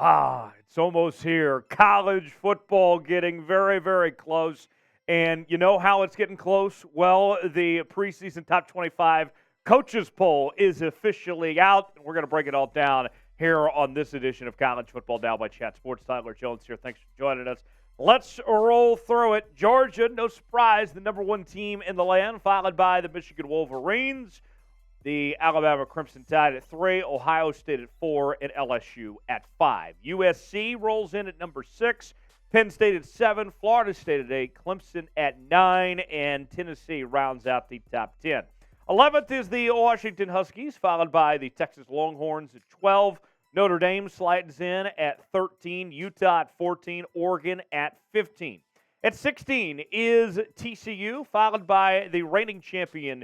It's almost here. College football getting very, very close. And you know how it's getting close? Well, the preseason top 25 coaches poll is officially out. We're going to break it all down here on this edition of College Football Now by Chat Sports. Tyler Jones here. Thanks for joining us. Let's roll through it. Georgia, no surprise, the number one team in the land, followed by the Michigan Wolverines, the Alabama Crimson Tide at 3, Ohio State at 4, and LSU at 5. USC rolls in at number 6, Penn State at 7, Florida State at 8, Clemson at 9, and Tennessee rounds out the top 10. 11th is the Washington Huskies, followed by the Texas Longhorns at 12. Notre Dame slides in at 13, Utah at 14, Oregon at 15. At 16 is TCU, followed by the reigning champion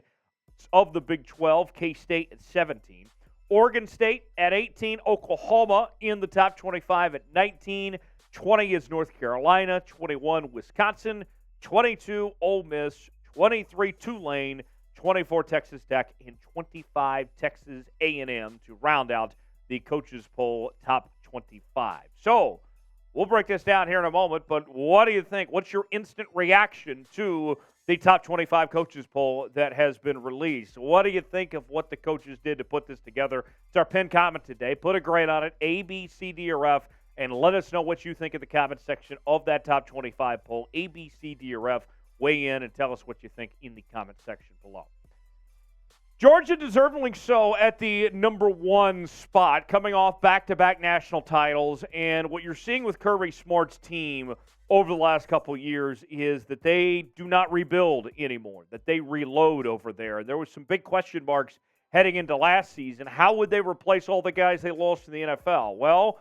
of the Big 12, K-State at 17. Oregon State at 18, Oklahoma in the top 25 at 19. 20 is North Carolina, 21 Wisconsin, 22 Ole Miss, 23 Tulane, 24 Texas Tech, and 25 Texas A&M to round out the coaches poll top 25. So we'll break this down here in a moment, but what do you think? What's your instant reaction to the top 25 coaches poll that has been released? What do you think of what the coaches did to put this together? It's our pinned comment today. Put a grade on it, A, B, C, D, or F, and let us know what you think in the comment section of that top 25 poll. A, B, C, D, or F. Weigh in and tell us what you think in the comment section below. Georgia deservingly so at the number one spot, coming off back-to-back national titles. And what you're seeing with Kirby Smart's team over the last couple of years is that they do not rebuild anymore, that they reload over there. And there was some big question marks heading into last season. How would they replace all the guys they lost in the NFL? Well,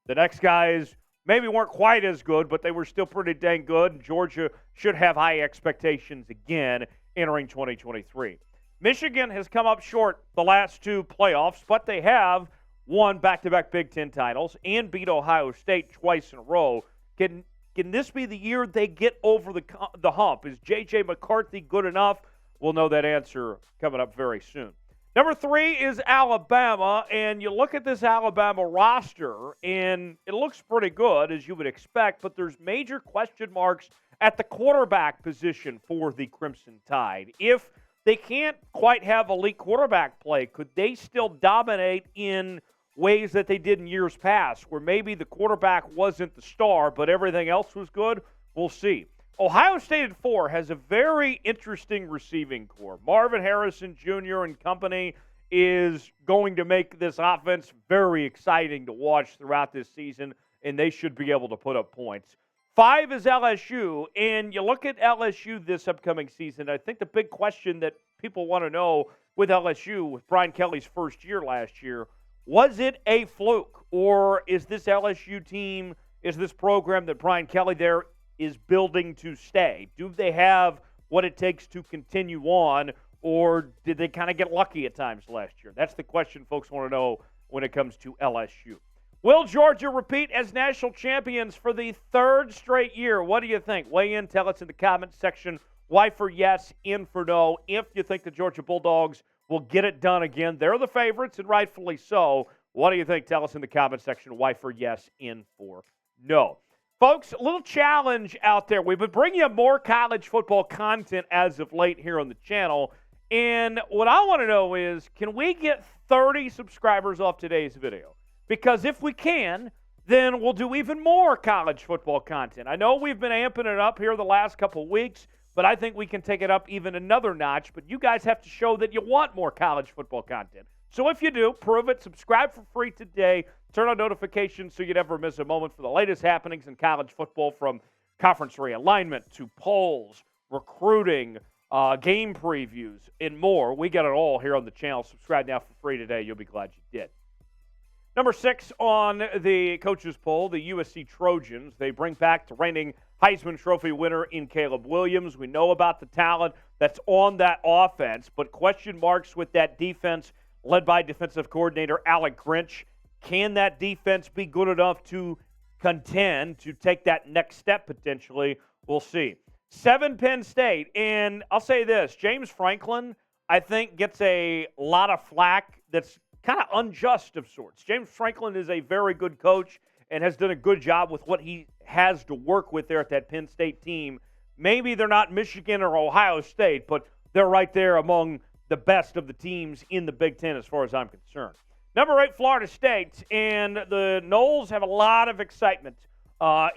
the next guys maybe weren't quite as good, but they were still pretty dang good. And Georgia should have high expectations again entering 2023. Michigan has come up short the last two playoffs, but they have won back-to-back Big Ten titles and beat Ohio State twice in a row. Can this be the year they get over the hump? Is J.J. McCarthy good enough? We'll know that answer coming up very soon. Number 3 is Alabama, and you look at this Alabama roster, and it looks pretty good, as you would expect, but there's major question marks at the quarterback position for the Crimson Tide. If they can't quite have elite quarterback play, could they still dominate in ways that they did in years past, where maybe the quarterback wasn't the star, but everything else was good? We'll see. Ohio State at 4 has a very interesting receiving core. Marvin Harrison Jr. and company is going to make this offense very exciting to watch throughout this season, and they should be able to put up points. 5 is LSU, and you look at LSU this upcoming season, I think the big question that people want to know with LSU, with Brian Kelly's first year last year, was it a fluke, or is this LSU team, is this program that Brian Kelly there is building to stay? Do they have what it takes to continue on, or did they kind of get lucky at times last year? That's the question folks want to know when it comes to LSU. Will Georgia repeat as national champions for the third straight year? What do you think? Weigh in, tell us in the comments section. Why for yes, in for no. If you think the Georgia Bulldogs will get it done again, they're the favorites, and rightfully so. What do you think? Tell us in the comment section. Why for yes, in for no. Folks, a little challenge out there. We've been bringing you more college football content as of late here on the channel. And what I want to know is, can we get 30 subscribers off today's video? Because if we can, then we'll do even more college football content. I know we've been amping it up here the last couple weeks, but I think we can take it up even another notch. But you guys have to show that you want more college football content. So if you do, prove it. Subscribe for free today. Turn on notifications so you never miss a moment for the latest happenings in college football, from conference realignment to polls, recruiting, game previews, and more. We got it all here on the channel. Subscribe now for free today. You'll be glad you did. Number 6 on the coaches poll, the USC Trojans. They bring back the reigning Heisman Trophy winner in Caleb Williams. We know about the talent that's on that offense, but question marks with that defense led by defensive coordinator Alec Grinch. Can that defense be good enough to contend, to take that next step potentially? We'll see. 7, Penn State. And I'll say this, James Franklin, I think, gets a lot of flack that's kind of unjust of sorts. James Franklin is a very good coach and has done a good job with what he has to work with there at that Penn State team. Maybe they're not Michigan or Ohio State, but they're right there among the best of the teams in the Big Ten as far as I'm concerned. Number 8, Florida State, and the Noles have a lot of excitement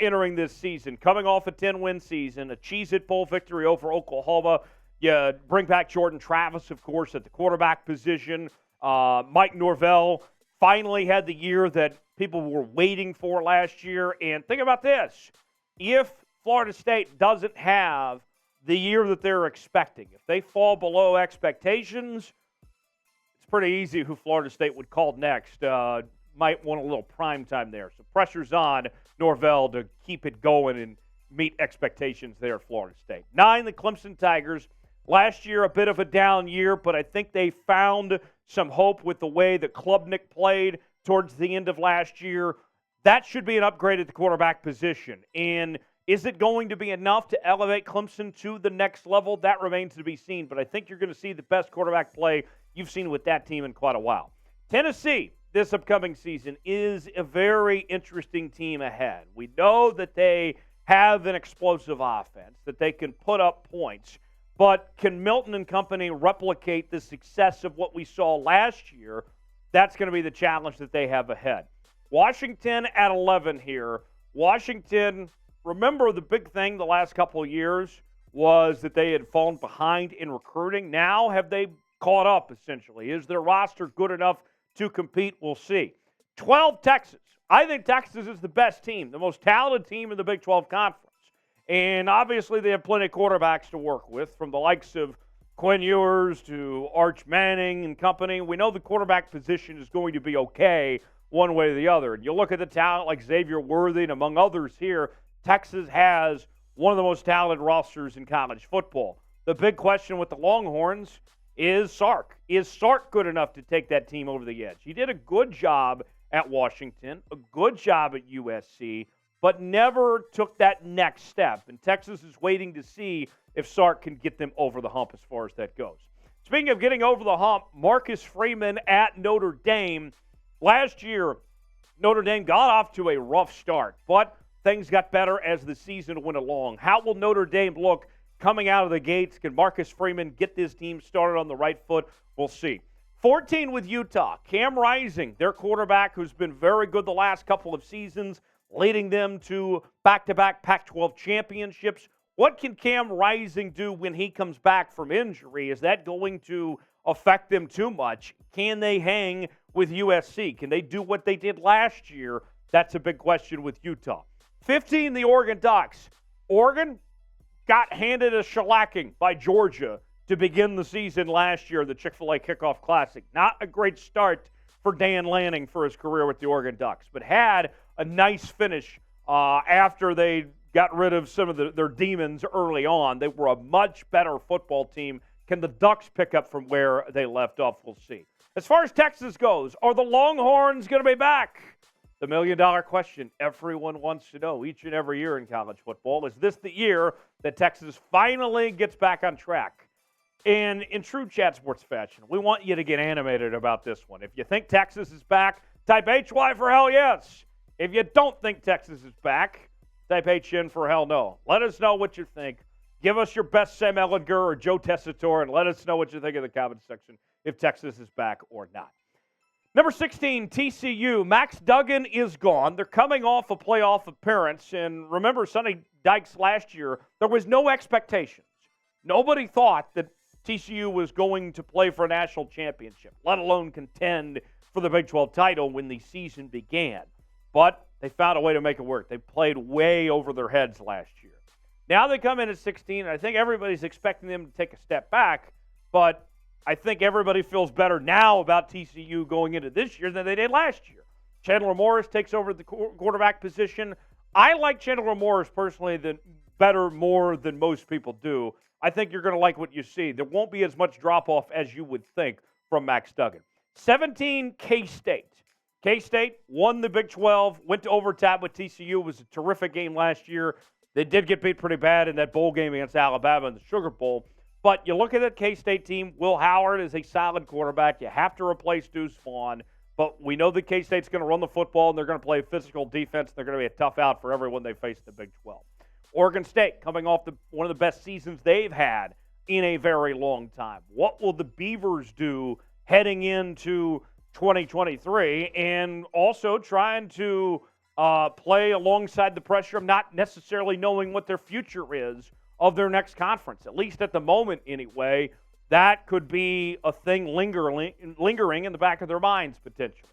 entering this season. Coming off a 10-win season, a Cheez-It Bowl victory over Oklahoma. You bring back Jordan Travis, of course, at the quarterback position. Mike Norvell finally had the year that people were waiting for last year. And think about this. If Florida State doesn't have the year that they're expecting, if they fall below expectations, it's pretty easy who Florida State would call next. Might want a little prime time there. So pressure's on Norvell to keep it going and meet expectations there at Florida State. 9, the Clemson Tigers. Last year, a bit of a down year, but I think they found some hope with the way that Klubnik played towards the end of last year. That should be an upgrade at the quarterback position. And is it going to be enough to elevate Clemson to the next level? That remains to be seen, but I think you're going to see the best quarterback play you've seen with that team in quite a while. Tennessee, this upcoming season, is a very interesting team ahead. We know that they have an explosive offense, that they can put up points. But can Milton and company replicate the success of what we saw last year? That's going to be the challenge that they have ahead. Washington at 11 here. Washington, remember the big thing the last couple of years was that they had fallen behind in recruiting. Now have they caught up, essentially? Is their roster good enough to compete? We'll see. 12, Texas. I think Texas is the best team, the most talented team in the Big 12 Conference. And obviously they have plenty of quarterbacks to work with, from the likes of Quinn Ewers to Arch Manning and company. We know the quarterback position is going to be okay one way or the other. And you look at the talent like Xavier Worthy and among others here, Texas has one of the most talented rosters in college football. The big question with the Longhorns is Sark. Is Sark good enough to take that team over the edge? He did a good job at Washington, a good job at USC, but never took that next step. And Texas is waiting to see if Sark can get them over the hump as far as that goes. Speaking of getting over the hump, Marcus Freeman at Notre Dame. Last year, Notre Dame got off to a rough start, but things got better as the season went along. How will Notre Dame look coming out of the gates? Can Marcus Freeman get this team started on the right foot? We'll see. 14 with Utah. Cam Rising, their quarterback, who's been very good the last couple of seasons, leading them to back-to-back Pac-12 championships. What can Cam Rising do when he comes back from injury? Is that going to affect them too much? Can they hang with USC? Can they do what they did last year? That's a big question with Utah. 15, the Oregon Ducks. Oregon got handed a shellacking by Georgia to begin the season last year, the Chick-fil-A Kickoff Classic. Not a great start for Dan Lanning for his career with the Oregon Ducks, but had a nice finish after they got rid of some of their demons early on. They were a much better football team. Can the Ducks pick up from where they left off? We'll see. As far as Texas goes, are the Longhorns going to be back? The million-dollar question everyone wants to know each and every year in college football. Is this the year that Texas finally gets back on track? And in true Chat Sports fashion, we want you to get animated about this one. If you think Texas is back, type HY for hell yes. If you don't think Texas is back, type HN for hell no. Let us know what you think. Give us your best Sam Ehlinger or Joe Tessitore, and let us know what you think in the comments section if Texas is back or not. Number 16, TCU. Max Duggan is gone. They're coming off a playoff appearance. And remember, Sonny Dykes last year, there was no expectations. Nobody thought that TCU was going to play for a national championship, let alone contend for the Big 12 title when the season began. But they found a way to make it work. They played way over their heads last year. Now they come in at 16, and I think everybody's expecting them to take a step back, but I think everybody feels better now about TCU going into this year than they did last year. Chandler Morris takes over the quarterback position. I like Chandler Morris personally better more than most people do. I think you're going to like what you see. There won't be as much drop-off as you would think from Max Duggan. 17, K-State. K-State won the Big 12, went to overtime with TCU. It was a terrific game last year. They did get beat pretty bad in that bowl game against Alabama in the Sugar Bowl. But you look at that K-State team, Will Howard is a solid quarterback. You have to replace Deuce Vaughn. But we know that K-State's going to run the football, and they're going to play physical defense. They're going to be a tough out for everyone they face in the Big 12. Oregon State coming off one of the best seasons they've had in a very long time. What will the Beavers do heading into 2023 and also trying to play alongside the pressure of not necessarily knowing what their future is of their next conference, at least at the moment anyway? That could be a thing lingering in the back of their minds potentially.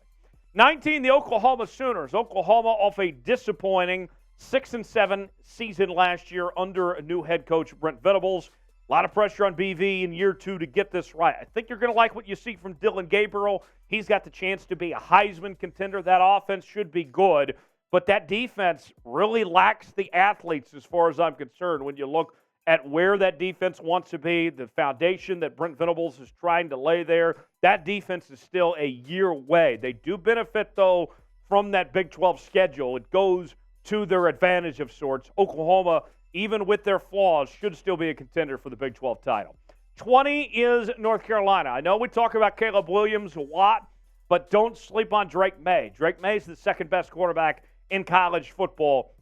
19, the Oklahoma Sooners. Oklahoma off a disappointing 6-7 season last year under a new head coach, Brent Venables. A lot of pressure on BV in year 2 to get this right. I think you're going to like what you see from Dylan Gabriel. He's got the chance to be a Heisman contender. That offense should be good, but that defense really lacks the athletes as far as I'm concerned when you look at where that defense wants to be, the foundation that Brent Venables is trying to lay there. That defense is still a year away. They do benefit, though, from that Big 12 schedule. It goes to their advantage of sorts. Oklahoma, even with their flaws, should still be a contender for the Big 12 title. 20 is North Carolina. I know we talk about Caleb Williams a lot, but don't sleep on Drake May. Drake May is the second best quarterback in college football.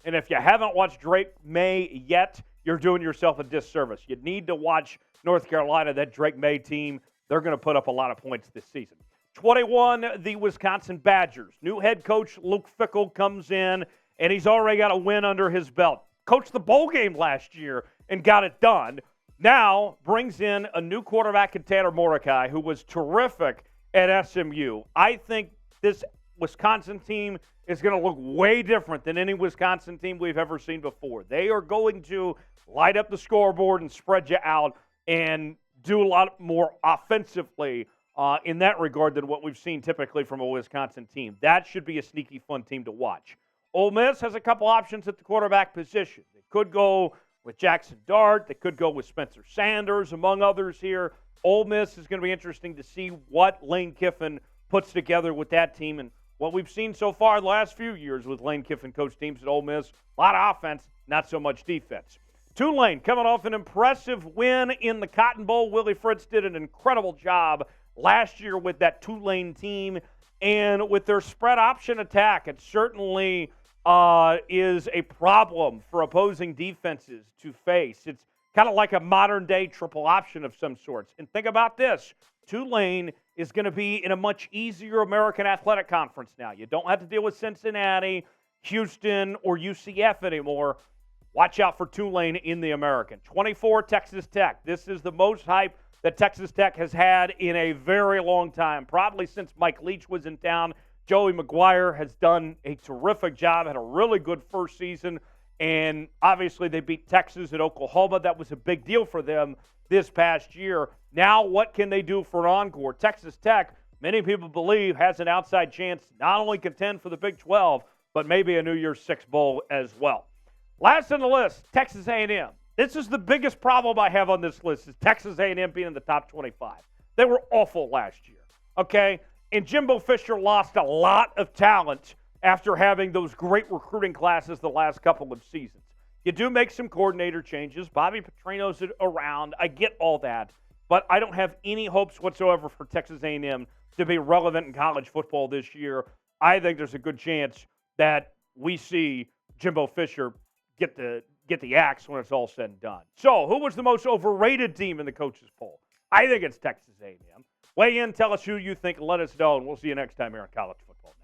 And if you haven't watched Drake May yet, you're doing yourself a disservice. You need to watch North Carolina, that Drake May team. They're going to put up a lot of points this season. 21, the Wisconsin Badgers. New head coach Luke Fickell comes in, and he's already got a win under his belt. Coached the bowl game last year and got it done. Now brings in a new quarterback in Tanner Mordecai, who was terrific at SMU. I think this Wisconsin team is going to look way different than any Wisconsin team we've ever seen before. They are going to light up the scoreboard and spread you out and do a lot more offensively in that regard than what we've seen typically from a Wisconsin team. That should be a sneaky fun team to watch. Ole Miss has a couple options at the quarterback position. They could go with Jackson Dart. They could go with Spencer Sanders, among others here. Ole Miss is going to be interesting to see what Lane Kiffin puts together with that team. And what we've seen so far the last few years with Lane Kiffin coach teams at Ole Miss, a lot of offense, not so much defense. Tulane coming off an impressive win in the Cotton Bowl. Willie Fritz did an incredible job last year with that Tulane team. And with their spread option attack, it certainly is a problem for opposing defenses to face. It's kind of like a modern-day triple option of some sorts. And think about this. Tulane is going to be in a much easier American Athletic Conference now. You don't have to deal with Cincinnati, Houston, or UCF anymore. Watch out for Tulane in the American. 24, Texas Tech. This is the most hype that Texas Tech has had in a very long time, probably since Mike Leach was in town. Joey McGuire has done a terrific job, had a really good first season, and obviously they beat Texas at Oklahoma. That was a big deal for them this past year. Now what can they do for an encore? Texas Tech, many people believe, has an outside chance to not only contend for the Big 12, but maybe a New Year's Six Bowl as well. Last on the list, Texas A&M. This is the biggest problem I have on this list, is Texas A&M being in the top 25. They were awful last year, okay? And Jimbo Fisher lost a lot of talent after having those great recruiting classes the last couple of seasons. You do make some coordinator changes. Bobby Petrino's around. I get all that. But I don't have any hopes whatsoever for Texas A&M to be relevant in college football this year. I think there's a good chance that we see Jimbo Fisher get the axe when it's all said and done. So, who was the most overrated team in the coaches poll? I think it's Texas A&M. Weigh in, tell us who you think, let us know, and we'll see you next time here on College Football.